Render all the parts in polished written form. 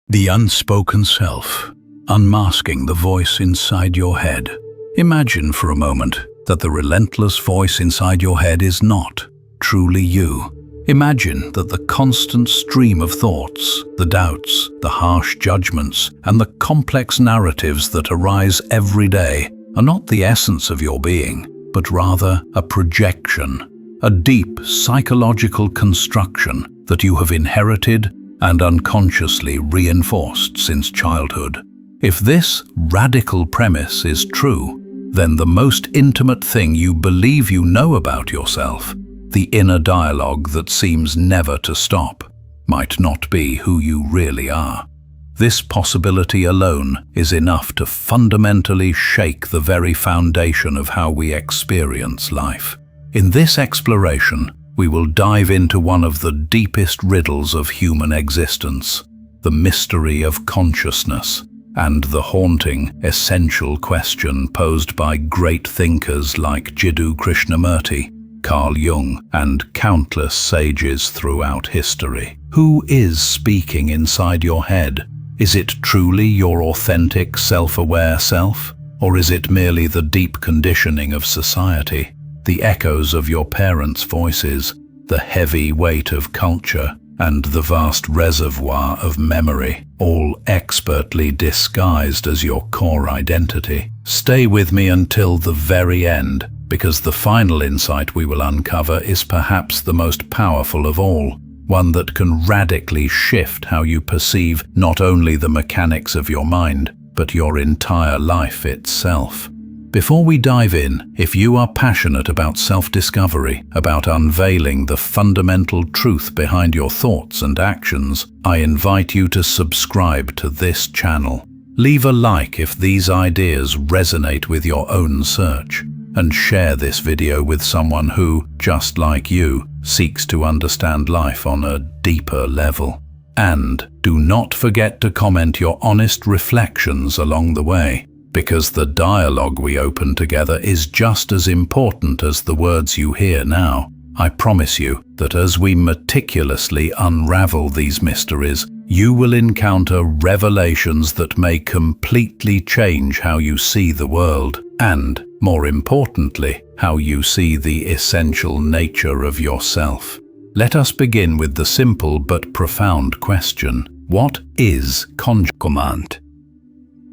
The unspoken self, unmasking the voice inside your head. Imagine for a moment that the relentless voice inside your head is not truly you. Imagine that the constant stream of thoughts, the doubts, the harsh judgments, and the complex narratives that arise every day are not the essence of your being, but rather a projection, a deep psychological construction that you have inherited and unconsciously reinforced since childhood. If this radical premise is true, then the most intimate thing you believe you know about yourself, the inner dialogue that seems never to stop, might not be who you really are. This possibility alone is enough to fundamentally shake the very foundation of how we experience life. In this exploration, we will dive into one of the deepest riddles of human existence, the mystery of consciousness, and the haunting, essential question posed by great thinkers like Krishnamurti, Carl Jung, and countless sages throughout history. Who is speaking inside your head? Is it truly your authentic, self-aware self? Or is it merely the deep conditioning of society, the echoes of your parents' voices, the heavy weight of culture, and the vast reservoir of memory, all expertly disguised as your core identity? Stay with me until the very end, because the final insight we will uncover is perhaps the most powerful of all, one that can radically shift how you perceive not only the mechanics of your mind, but your entire life itself. Before we dive in, if you are passionate about self-discovery, about unveiling the fundamental truth behind your thoughts and actions, I invite you to subscribe to this channel. Leave a like if these ideas resonate with your own search, and share this video with someone who, just like you, seeks to understand life on a deeper level. And do not forget to comment your honest reflections along the way, because the dialogue we open together is just as important as the words you hear now. I promise you that as we meticulously unravel these mysteries, you will encounter revelations that may completely change how you see the world, and, more importantly, how you see the essential nature of yourself. Let us begin with the simple but profound question: what is consciousness?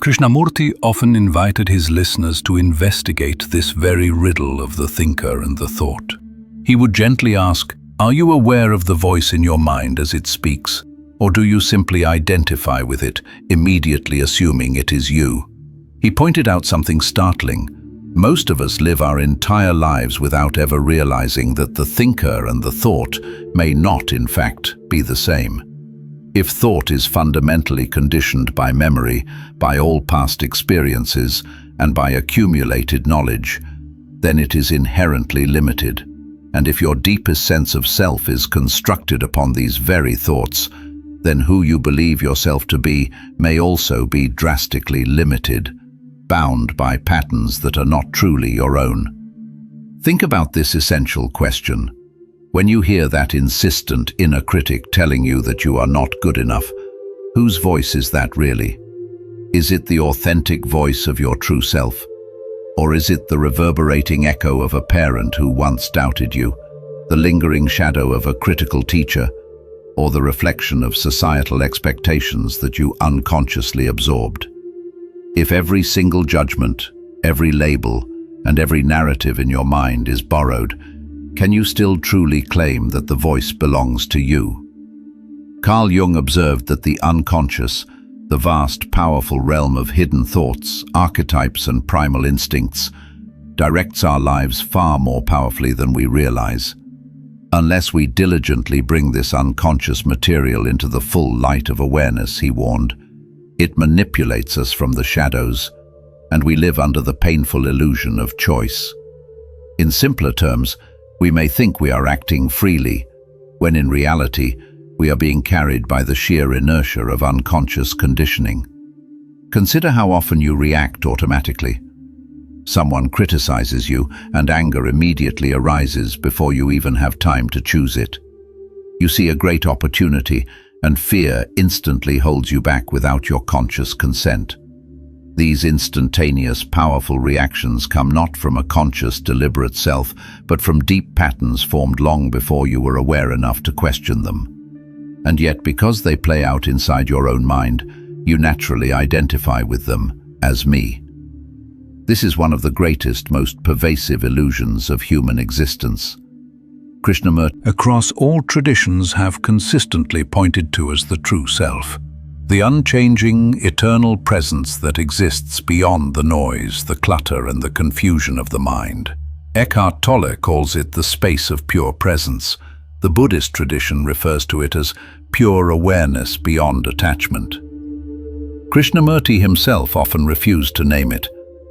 Krishnamurti often invited his listeners to investigate this very riddle of the thinker and the thought. He would gently ask, are you aware of the voice in your mind as it speaks, or do you simply identify with it, immediately assuming it is you? He pointed out something startling. Most of us live our entire lives without ever realizing that the thinker and the thought may not, in fact, be the same. If thought is fundamentally conditioned by memory, by all past experiences, and by accumulated knowledge, then it is inherently limited. And if your deepest sense of self is constructed upon these very thoughts, then who you believe yourself to be may also be drastically limited, bound by patterns that are not truly your own. Think about this essential question. When you hear that insistent inner critic telling you that you are not good enough, whose voice is that really? Is it the authentic voice of your true self? Or is it the reverberating echo of a parent who once doubted you, the lingering shadow of a critical teacher, or the reflection of societal expectations that you unconsciously absorbed? If every single judgment, every label, and every narrative in your mind is borrowed, can you still truly claim that the voice belongs to you? Carl Jung observed that the unconscious, the vast, powerful realm of hidden thoughts, archetypes, and primal instincts, directs our lives far more powerfully than we realize. Unless we diligently bring this unconscious material into the full light of awareness, he warned, it manipulates us from the shadows, and we live under the painful illusion of choice. In simpler terms, we may think we are acting freely, when in reality, we are being carried by the sheer inertia of unconscious conditioning. Consider how often you react automatically. Someone criticizes you, and anger immediately arises before you even have time to choose it. You see a great opportunity, and fear instantly holds you back without your conscious consent. These instantaneous, powerful reactions come not from a conscious, deliberate self, but from deep patterns formed long before you were aware enough to question them. And yet, because they play out inside your own mind, you naturally identify with them as me. This is one of the greatest, most pervasive illusions of human existence. Krishnamurti across all traditions have consistently pointed to as the true self, the unchanging, eternal presence that exists beyond the noise, the clutter, and the confusion of the mind. Eckhart Tolle calls it the space of pure presence. The Buddhist tradition refers to it as pure awareness beyond attachment. Krishnamurti himself often refused to name it,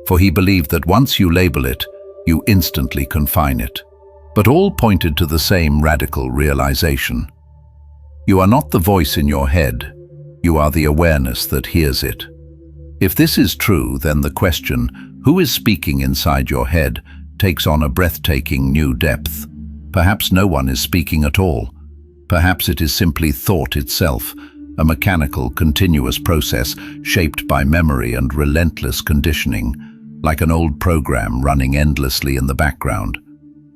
for he believed that once you label it, you instantly confine it. But all pointed to the same radical realization. You are not the voice in your head, you are the awareness that hears it. If this is true, then the question, who is speaking inside your head, takes on a breathtaking new depth. Perhaps no one is speaking at all. Perhaps it is simply thought itself, a mechanical, continuous process shaped by memory and relentless conditioning, like an old program running endlessly in the background.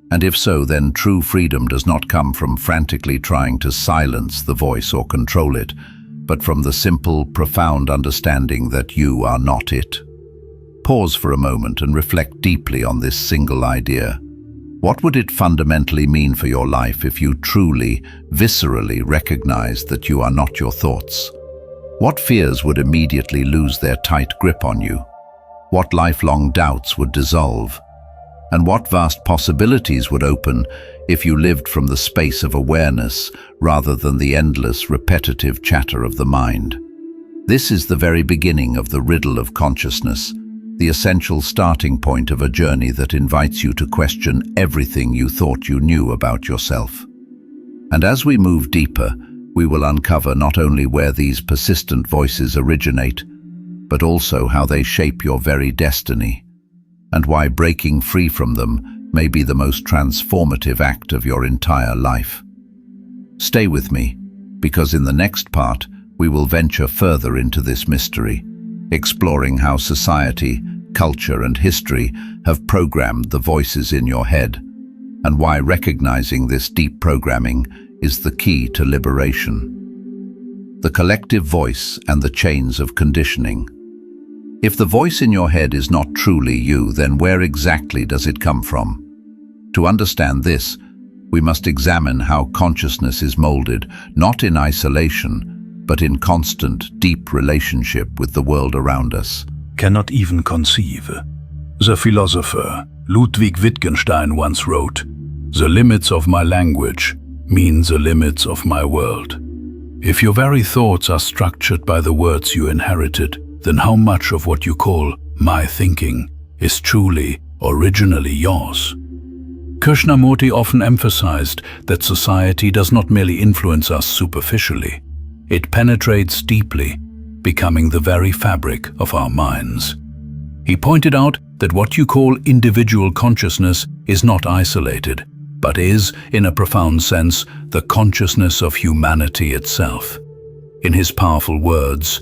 And if so, then true freedom does not come from frantically trying to silence the voice or control it, but from the simple, profound understanding that you are not it. Pause for a moment and reflect deeply on this single idea. What would it fundamentally mean for your life if you truly, viscerally recognized that you are not your thoughts? What fears would immediately lose their tight grip on you? What lifelong doubts would dissolve? And what vast possibilities would open if you lived from the space of awareness rather than the endless, repetitive chatter of the mind? This is the very beginning of the riddle of consciousness, the essential starting point of a journey that invites you to question everything you thought you knew about yourself. And as we move deeper, we will uncover not only where these persistent voices originate, but also how they shape your very destiny, and why breaking free from them may be the most transformative act of your entire life. Stay with me, because in the next part, we will venture further into this mystery, exploring how society, culture, and history have programmed the voices in your head, and why recognizing this deep programming is the key to liberation. The collective voice and the chains of conditioning. If the voice in your head is not truly you, then where exactly does it come from? To understand this, we must examine how consciousness is molded, not in isolation, but in constant, deep relationship with the world around us. Cannot even conceive. The philosopher Ludwig Wittgenstein once wrote, "The limits of my language mean the limits of my world." If your very thoughts are structured by the words you inherited, then how much of what you call my thinking is truly, originally yours? Krishnamurti often emphasized that society does not merely influence us superficially. It penetrates deeply, becoming the very fabric of our minds. He pointed out that what you call individual consciousness is not isolated, but is, in a profound sense, the consciousness of humanity itself. In his powerful words,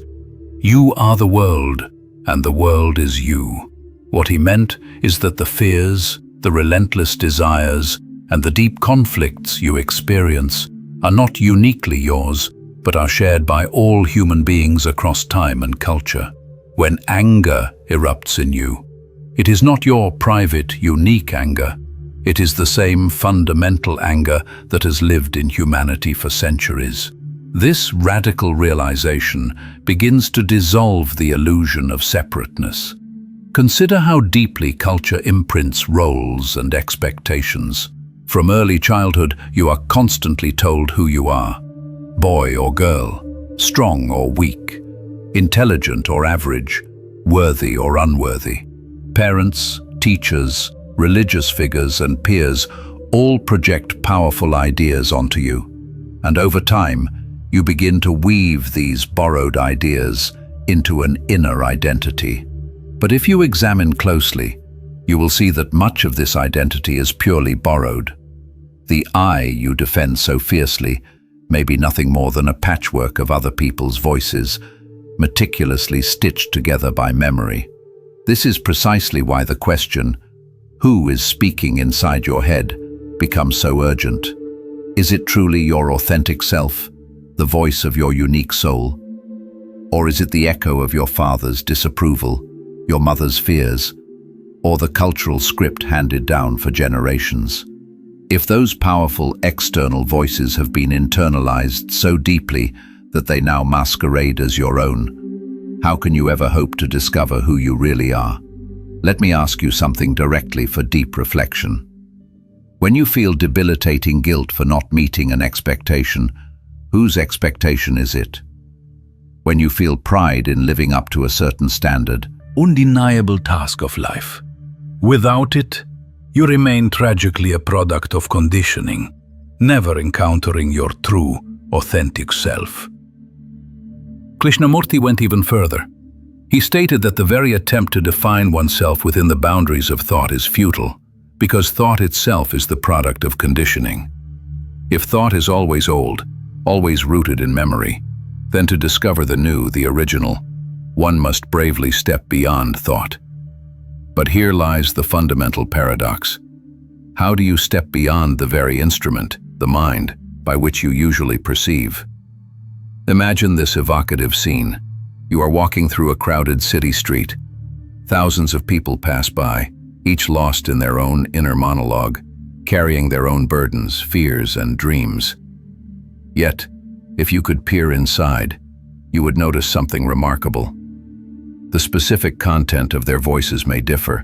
"You are the world, and the world is you." What he meant is that the fears, the relentless desires, and the deep conflicts you experience are not uniquely yours, but are shared by all human beings across time and culture. When anger erupts in you, it is not your private, unique anger. It is the same fundamental anger that has lived in humanity for centuries. This radical realization begins to dissolve the illusion of separateness. Consider how deeply culture imprints roles and expectations. From early childhood, you are constantly told who you are: boy or girl, strong or weak, intelligent or average, worthy or unworthy. Parents, teachers, religious figures, and peers all project powerful ideas onto you, and over time, you begin to weave these borrowed ideas into an inner identity. But if you examine closely, you will see that much of this identity is purely borrowed. The I you defend so fiercely may be nothing more than a patchwork of other people's voices, meticulously stitched together by memory. This is precisely why the question, who is speaking inside your head, becomes so urgent. Is it truly your authentic self, the voice of your unique soul? Or is it the echo of your father's disapproval, your mother's fears, or the cultural script handed down for generations? If those powerful external voices have been internalized so deeply that they now masquerade as your own, how can you ever hope to discover who you really are? Let me ask you something directly for deep reflection. When you feel debilitating guilt for not meeting an expectation, whose expectation is it? When you feel pride in living up to a certain standard, undeniable task of life. Without it, you remain tragically a product of conditioning, never encountering your true, authentic self. Krishnamurti went even further. He stated that the very attempt to define oneself within the boundaries of thought is futile, because thought itself is the product of conditioning. If thought is always old, always rooted in memory, then to discover the new, the original, one must bravely step beyond thought. But here lies the fundamental paradox. How do you step beyond the very instrument, the mind, by which you usually perceive? Imagine this evocative scene. You are walking through a crowded city street. Thousands of people pass by, each lost in their own inner monologue, carrying their own burdens, fears, and dreams. Yet, if you could peer inside, you would notice something remarkable. The specific content of their voices may differ,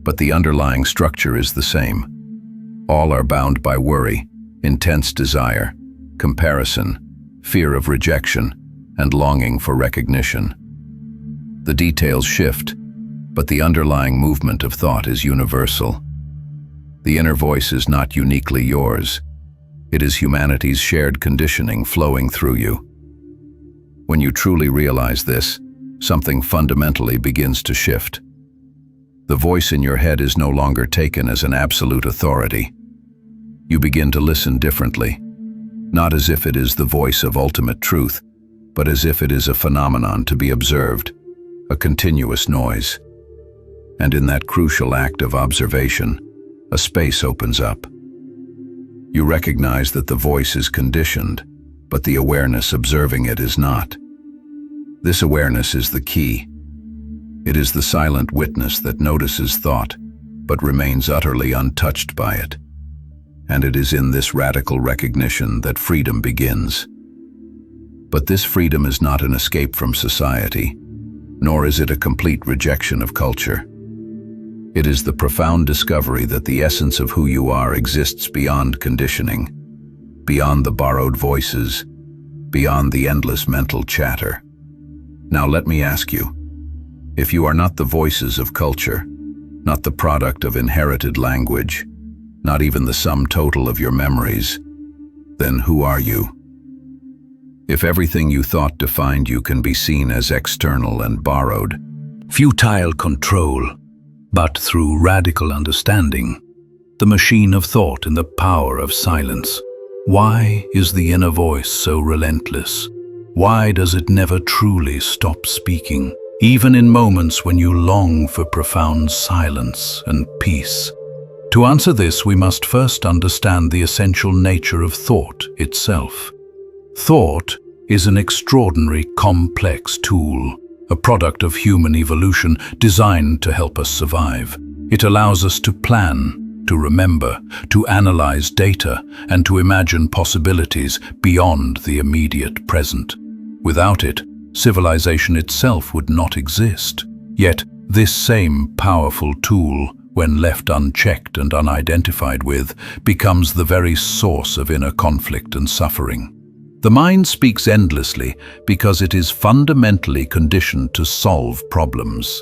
but the underlying structure is the same. All are bound by worry, intense desire, comparison, fear of rejection, and longing for recognition. The details shift, but the underlying movement of thought is universal. The inner voice is not uniquely yours. It is humanity's shared conditioning flowing through you. When you truly realize this, something fundamentally begins to shift. The voice in your head is no longer taken as an absolute authority. You begin to listen differently, not as if it is the voice of ultimate truth, but as if it is a phenomenon to be observed, a continuous noise. And in that crucial act of observation, a space opens up. You recognize that the voice is conditioned, but the awareness observing it is not. This awareness is the key. It is the silent witness that notices thought, but remains utterly untouched by it. And it is in this radical recognition that freedom begins. But this freedom is not an escape from society, nor is it a complete rejection of culture. It is the profound discovery that the essence of who you are exists beyond conditioning, beyond the borrowed voices, beyond the endless mental chatter. Now let me ask you, if you are not the voices of culture, not the product of inherited language, not even the sum total of your memories, then who are you? If everything you thought defined you can be seen as external and borrowed, futile control, but through radical understanding, the machine of thought and the power of silence, why is the inner voice so relentless? Why does it never truly stop speaking, even in moments when you long for profound silence and peace? To answer this, we must first understand the essential nature of thought itself. Thought is an extraordinary, complex tool, a product of human evolution designed to help us survive. It allows us to plan, to remember, to analyze data, and to imagine possibilities beyond the immediate present. Without it, civilization itself would not exist. Yet, this same powerful tool, when left unchecked and unidentified with, becomes the very source of inner conflict and suffering. The mind speaks endlessly because it is fundamentally conditioned to solve problems.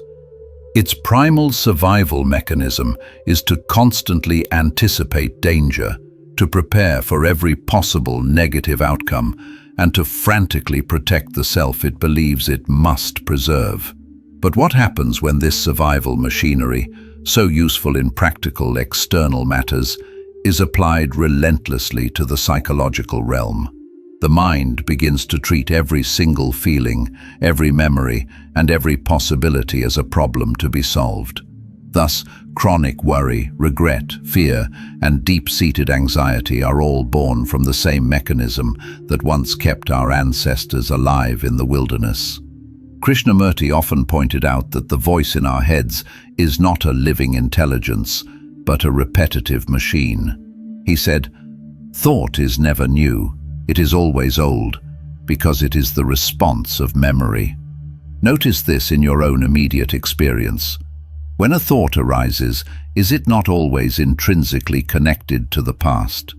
Its primal survival mechanism is to constantly anticipate danger, to prepare for every possible negative outcome, and to frantically protect the self it believes it must preserve. But what happens when this survival machinery, so useful in practical external matters, is applied relentlessly to the psychological realm? the mind begins to treat every single feeling, every memory, and every possibility as a problem to be solved. Thus, chronic worry, regret, fear, and deep-seated anxiety are all born from the same mechanism that once kept our ancestors alive in the wilderness. Krishnamurti often pointed out that the voice in our heads is not a living intelligence, but a repetitive machine. He said, "Thought is never new, it is always old, because it is the response of memory." Notice this in your own immediate experience. When a thought arises, is it not always intrinsically connected to the past?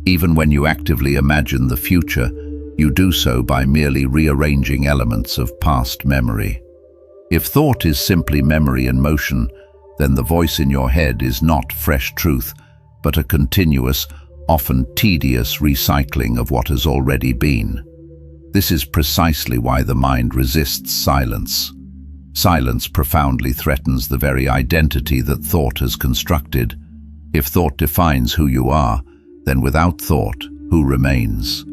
Even when you actively imagine the future, you do so by merely rearranging elements of past memory. If thought is simply memory in motion, then the voice in your head is not fresh truth, but a continuous, often tedious recycling of what has already been. This is precisely why the mind resists silence. Silence profoundly threatens the very identity that thought has constructed. If thought defines who you are, then without thought, who remains?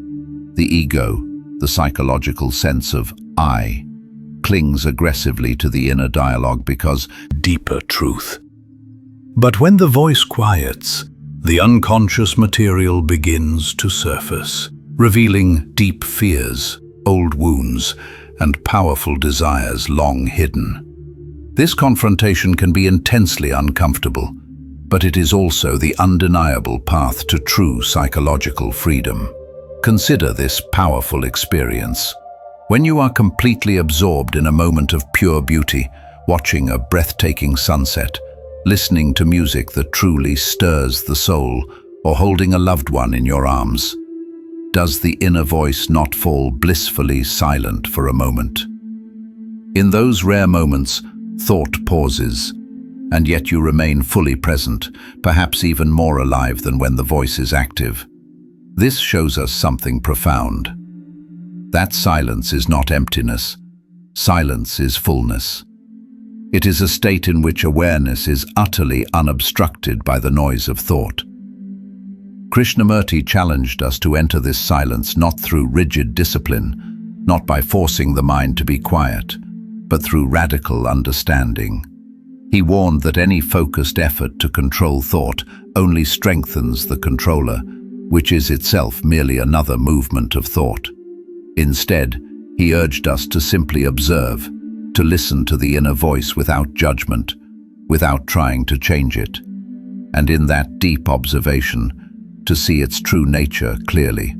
The ego, the psychological sense of I, clings aggressively to the inner dialogue because deeper truth. But when the voice quiets, the unconscious material begins to surface, revealing deep fears, old wounds, and powerful desires long hidden. This confrontation can be intensely uncomfortable, but it is also the undeniable path to true psychological freedom. Consider this powerful experience. When you are completely absorbed in a moment of pure beauty, watching a breathtaking sunset, listening to music that truly stirs the soul, or holding a loved one in your arms, does the inner voice not fall blissfully silent for a moment? In those rare moments, thought pauses, and yet you remain fully present, perhaps even more alive than when the voice is active. This shows us something profound. That silence is not emptiness. Silence is fullness. It is a state in which awareness is utterly unobstructed by the noise of thought. Krishnamurti challenged us to enter this silence not through rigid discipline, not by forcing the mind to be quiet, but through radical understanding. He warned that any focused effort to control thought only strengthens the controller, which is itself merely another movement of thought. Instead, he urged us to simply observe, to listen to the inner voice without judgment, without trying to change it, and in that deep observation, to see its true nature clearly.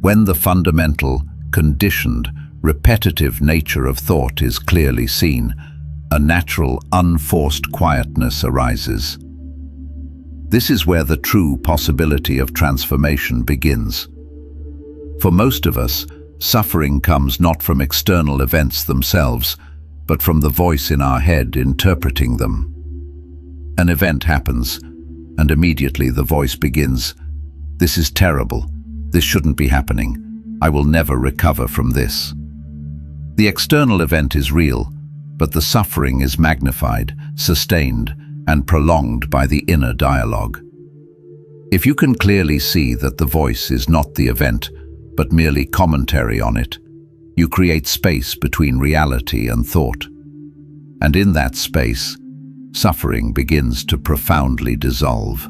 When the fundamental, conditioned, repetitive nature of thought is clearly seen, a natural, unforced quietness arises. This is where the true possibility of transformation begins. For most of us, suffering comes not from external events themselves, but from the voice in our head interpreting them. An event happens, and immediately the voice begins, "This is terrible. This shouldn't be happening. I will never recover from this." The external event is real, but the suffering is magnified, sustained, and prolonged by the inner dialogue. If you can clearly see that the voice is not the event, but merely commentary on it, you create space between reality and thought. And in that space, suffering begins to profoundly dissolve.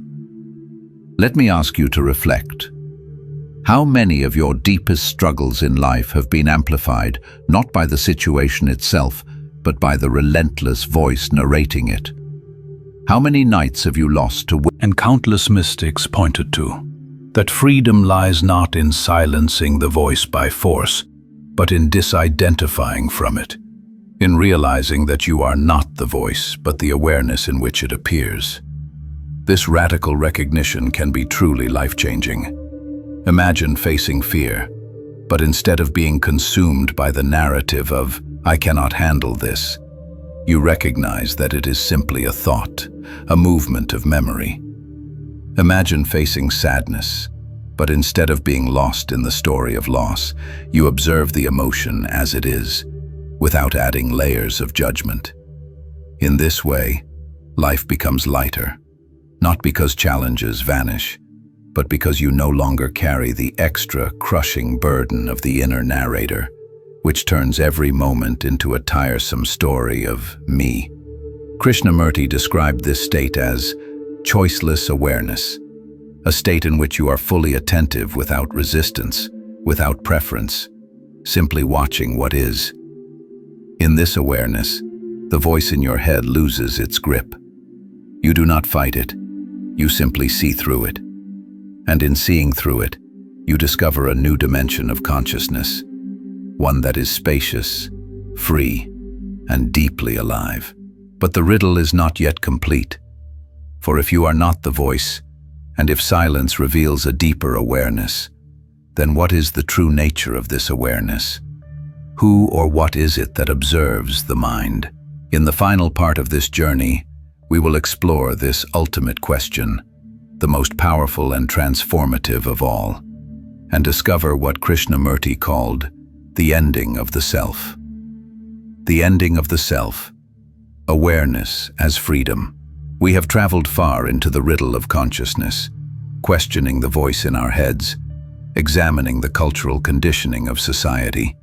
Let me ask you to reflect. How many of your deepest struggles in life have been amplified, not by the situation itself, but by the relentless voice narrating it? How many nights have you lost to and countless mystics pointed to that freedom lies not in silencing the voice by force, but in disidentifying from it, in realizing that you are not the voice, but the awareness in which it appears. This radical recognition can be truly life-changing. Imagine facing fear, but instead of being consumed by the narrative of, "I cannot handle this," you recognize that it is simply a thought, a movement of memory. Imagine facing sadness, but instead of being lost in the story of loss, you observe the emotion as it is, without adding layers of judgment. In this way, life becomes lighter, not because challenges vanish, but because you no longer carry the extra, crushing burden of the inner narrator, which turns every moment into a tiresome story of me. Krishnamurti described this state as choiceless awareness, a state in which you are fully attentive without resistance, without preference, simply watching what is. In this awareness, the voice in your head loses its grip. You do not fight it, you simply see through it. And in seeing through it, you discover a new dimension of consciousness, one that is spacious, free, and deeply alive. But the riddle is not yet complete. For if you are not the voice, and if silence reveals a deeper awareness, then what is the true nature of this awareness? Who or what is it that observes the mind? In the final part of this journey, we will explore this ultimate question, the most powerful and transformative of all, and discover what Krishnamurti called the ending of the self. The ending of the self, awareness as freedom. We have traveled far into the riddle of consciousness, questioning the voice in our heads, examining the cultural conditioning of society,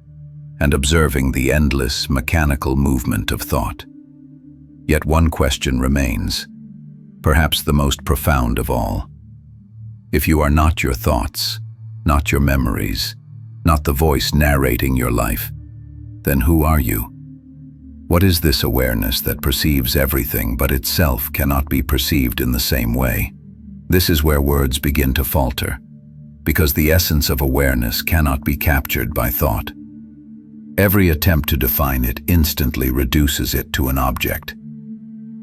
and observing the endless mechanical movement of thought. Yet one question remains, perhaps the most profound of all. If you are not your thoughts, not your memories, not the voice narrating your life, then who are you? What is this awareness that perceives everything but itself cannot be perceived in the same way? This is where words begin to falter, because the essence of awareness cannot be captured by thought. Every attempt to define it instantly reduces it to an object.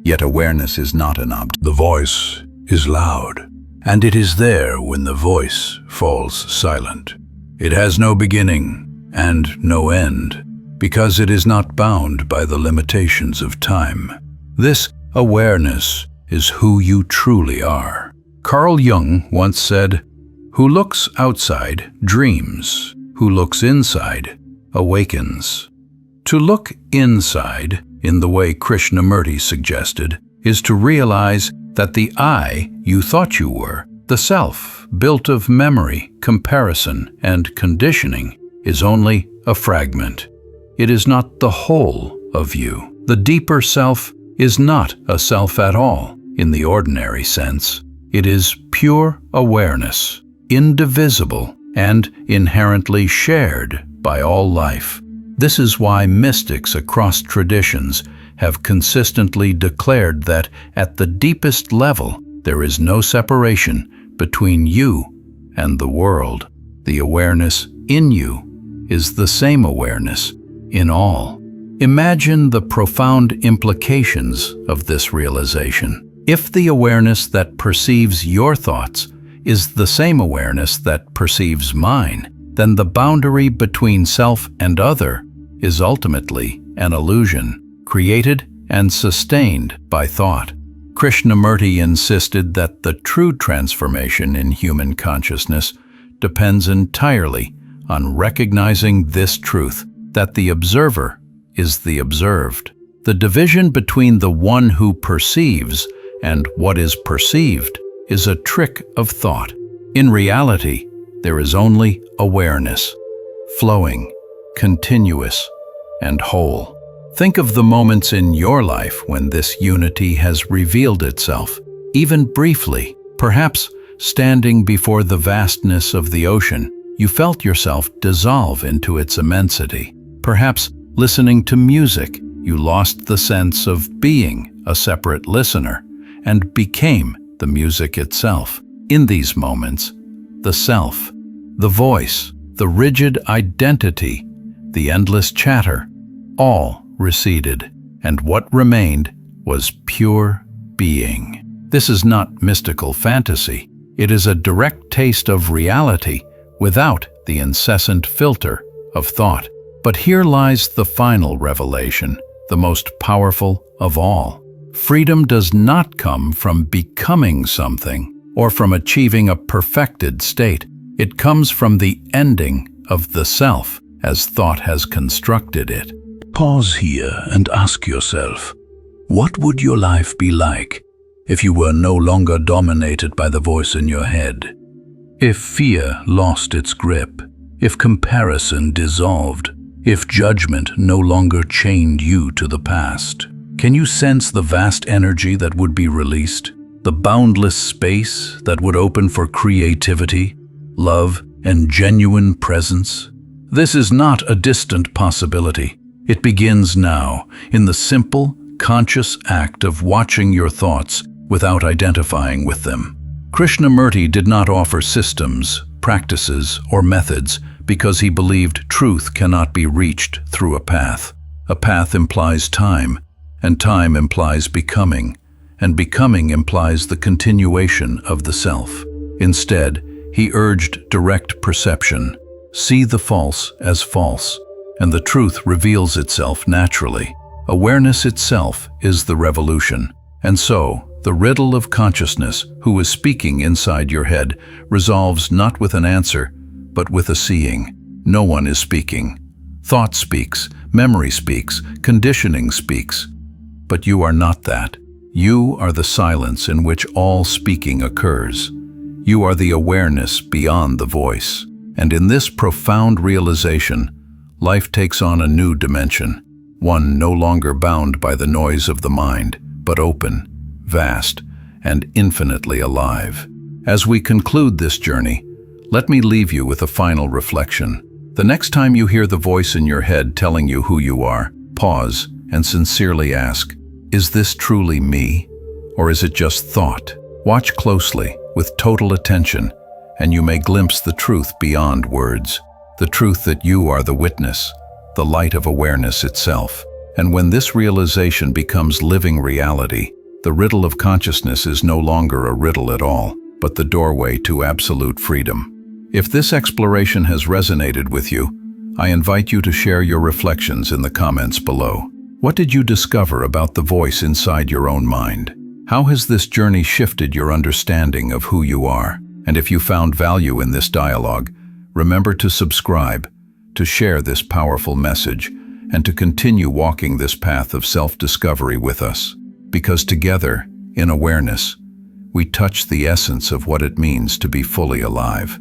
Yet awareness is not an object. The voice is loud, and it is there when the voice falls silent. It has no beginning and no end, because it is not bound by the limitations of time. This awareness is who you truly are. Carl Jung once said, "Who looks outside dreams, who looks inside awakens." To look inside, in the way Krishnamurti suggested, is to realize that the I you thought you were, the self, built of memory, comparison, and conditioning, is only a fragment. It is not the whole of you. The deeper self is not a self at all, in the ordinary sense. It is pure awareness, indivisible, and inherently shared by all life. This is why mystics across traditions have consistently declared that at the deepest level there is no separation between you and the world. The awareness in you is the same awareness in all. Imagine the profound implications of this realization. If the awareness that perceives your thoughts is the same awareness that perceives mine, then the boundary between self and other is ultimately an illusion, created and sustained by thought. Krishnamurti insisted that the true transformation in human consciousness depends entirely on recognizing this truth, that the observer is the observed. The division between the one who perceives and what is perceived is a trick of thought. In reality, there is only awareness, flowing, continuous, and whole. Think of the moments in your life when this unity has revealed itself, even briefly. Perhaps standing before the vastness of the ocean, you felt yourself dissolve into its immensity. Perhaps listening to music, you lost the sense of being a separate listener and became the music itself. In these moments, the self, the voice, the rigid identity, the endless chatter, all receded, and what remained was pure being. This is not mystical fantasy. It is a direct taste of reality without the incessant filter of thought. But here lies the final revelation, the most powerful of all. Freedom does not come from becoming something or from achieving a perfected state. It comes from the ending of the self as thought has constructed it. Pause here and ask yourself, what would your life be like if you were no longer dominated by the voice in your head? If fear lost its grip, if comparison dissolved, if judgment no longer chained you to the past, can you sense the vast energy that would be released? The boundless space that would open for creativity, love, and genuine presence? This is not a distant possibility. It begins now, in the simple, conscious act of watching your thoughts without identifying with them. Krishnamurti did not offer systems, practices, or methods because he believed truth cannot be reached through a path. A path implies time, and time implies becoming, and becoming implies the continuation of the self. Instead, he urged direct perception. See the false as false, and the truth reveals itself naturally. Awareness itself is the revolution. And so, the riddle of consciousness, who is speaking inside your head, resolves not with an answer, but with a seeing. No one is speaking. Thought speaks, memory speaks, conditioning speaks. But you are not that. You are the silence in which all speaking occurs. You are the awareness beyond the voice. And in this profound realization, life takes on a new dimension, one no longer bound by the noise of the mind, but open, vast, and infinitely alive. As we conclude this journey, let me leave you with a final reflection. The next time you hear the voice in your head telling you who you are, pause and sincerely ask, is this truly me, or is it just thought? Watch closely, with total attention, and you may glimpse the truth beyond words, the truth that you are the witness, the light of awareness itself. And when this realization becomes living reality, the riddle of consciousness is no longer a riddle at all, but the doorway to absolute freedom. If this exploration has resonated with you, I invite you to share your reflections in the comments below. What did you discover about the voice inside your own mind? How has this journey shifted your understanding of who you are? And if you found value in this dialogue, remember to subscribe, to share this powerful message, and to continue walking this path of self-discovery with us. Because together, in awareness, we touch the essence of what it means to be fully alive.